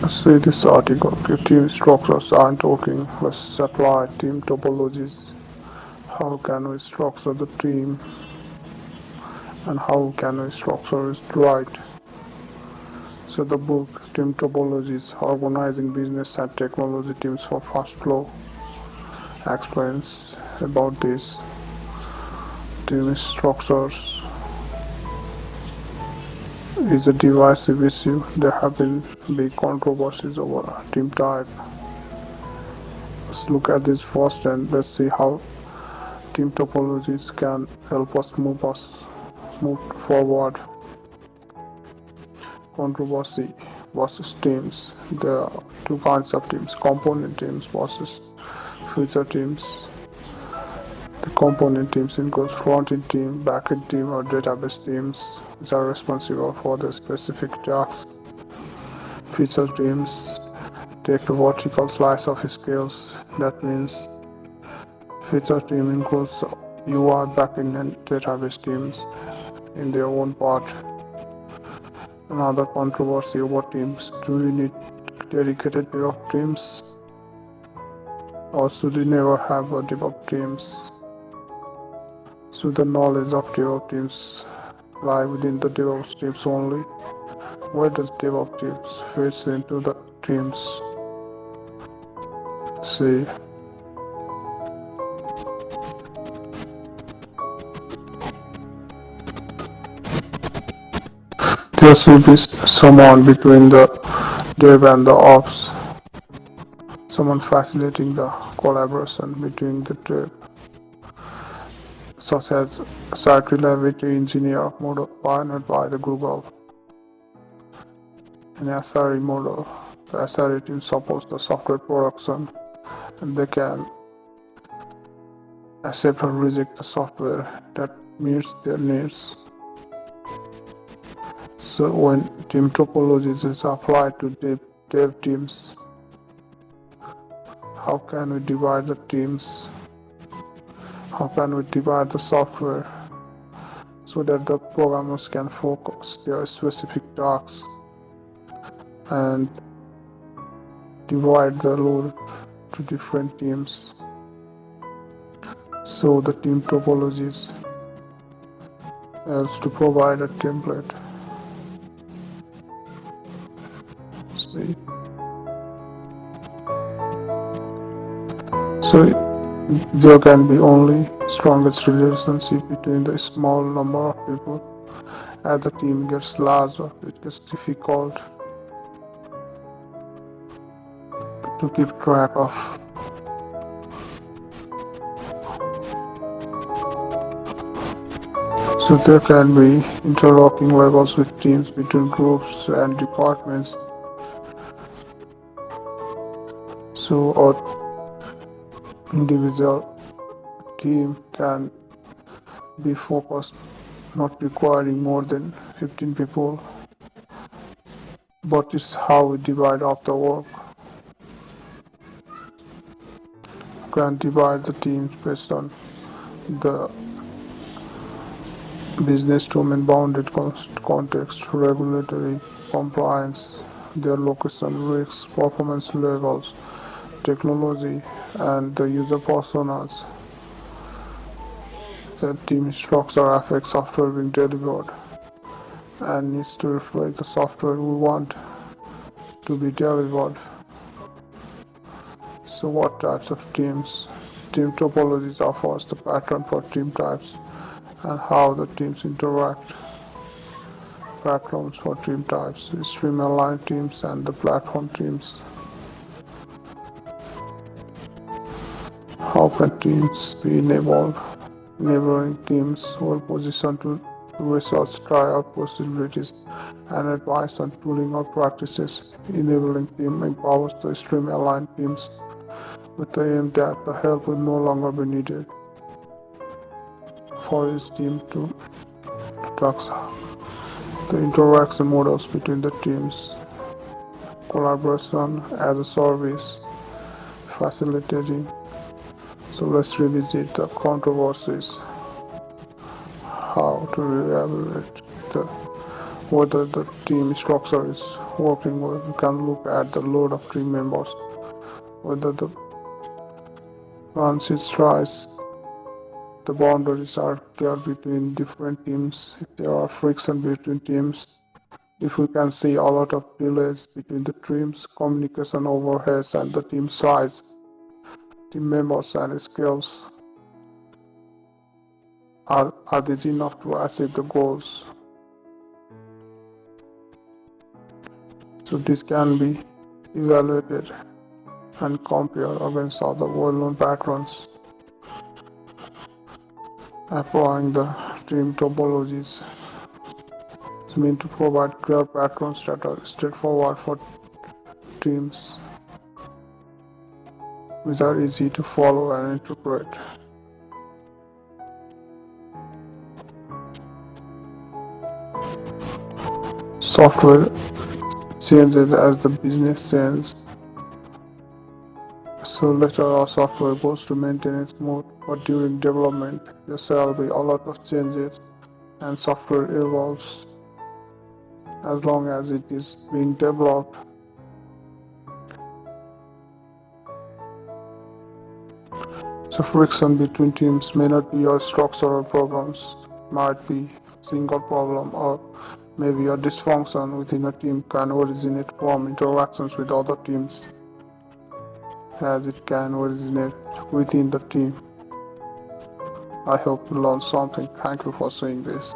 See this article. The team structures aren't working. Let's apply team topologies. How can we structure the team and how can we structure it right? So the book Team Topologies Organizing Business and Technology Teams for Fast Flow explains about this. Team structures is a divisive issue. There have been big controversies over team type. Let's look at this first and let's see how team topologies can help us move forward. Controversy versus teams. There are two kinds of teams: component teams versus feature teams. The component teams include front-end team, back-end team, or database teams, which are responsible for the specific tasks. Feature teams take the vertical slice of skills. That means feature team includes UI, backend, and database teams in their own part. Another controversy over teams. Do we need dedicated DevOps teams? Or should we never have a DevOps teams? Should the knowledge of DevOps teams lie within the DevOps teams only? Where does DevOps teams fit into the teams? See, there should be someone between the dev and the ops, someone facilitating the collaboration between the dev, such as site reliability engineer model pioneered by the Google. In SRE model, the SRE team supports the software production and they can accept or reject the software that meets their needs. So when team topologies is applied to dev teams, how can we divide the teams? How can we divide the software so that the programmers can focus their specific tasks and divide the load to different teams? So the team topologies helps to provide a template. See, so there can be only strongest relationship between the small number of people. As the team gets larger, it gets difficult to keep track of. So there can be interlocking levels with teams between groups and departments. So our individual team can be focused, not requiring more than 15 people, but it's how we divide up the work. We can divide the teams based on the business domain bounded context, regulatory compliance, their location, risks, performance levels, technology, and the user personas. The team structure affects software being delivered and needs to reflect the software we want to be delivered. So what types of teams? Team topologies offers the pattern for team types and how the teams interact. Platforms for team types, stream-aligned teams and the platform teams. How can teams be enabled? Enabling teams well positioned to research, try out possibilities, and advise on tooling or practices. Enabling team empowers the stream-aligned teams with the aim that the help will no longer be needed for each team to track the interaction models between the teams. Collaboration as a service, facilitating. So let's revisit the controversies. How to evaluate the whether the team structure is working well. We can look at the load of team members, whether the once it rise, the boundaries are clear between different teams, if there are friction between teams, if we can see a lot of delays between the teams, communication overheads and the team size, team members and skills, are these enough to achieve the goals? So this can be evaluated and compared against other well-known patterns. Applying the team topologies is meant to provide clear patterns that are straightforward for teams, which are easy to follow and interpret. Software changes as the business changes. So later our software goes to maintenance mode, but during development there shall be a lot of changes and software evolves as long as it is being developed. So friction between teams may not be a structural problems, might be single problem, or maybe a dysfunction within a team can originate from interactions with other teams, as it can originate within the team. I hope you learned something. Thank you for saying this.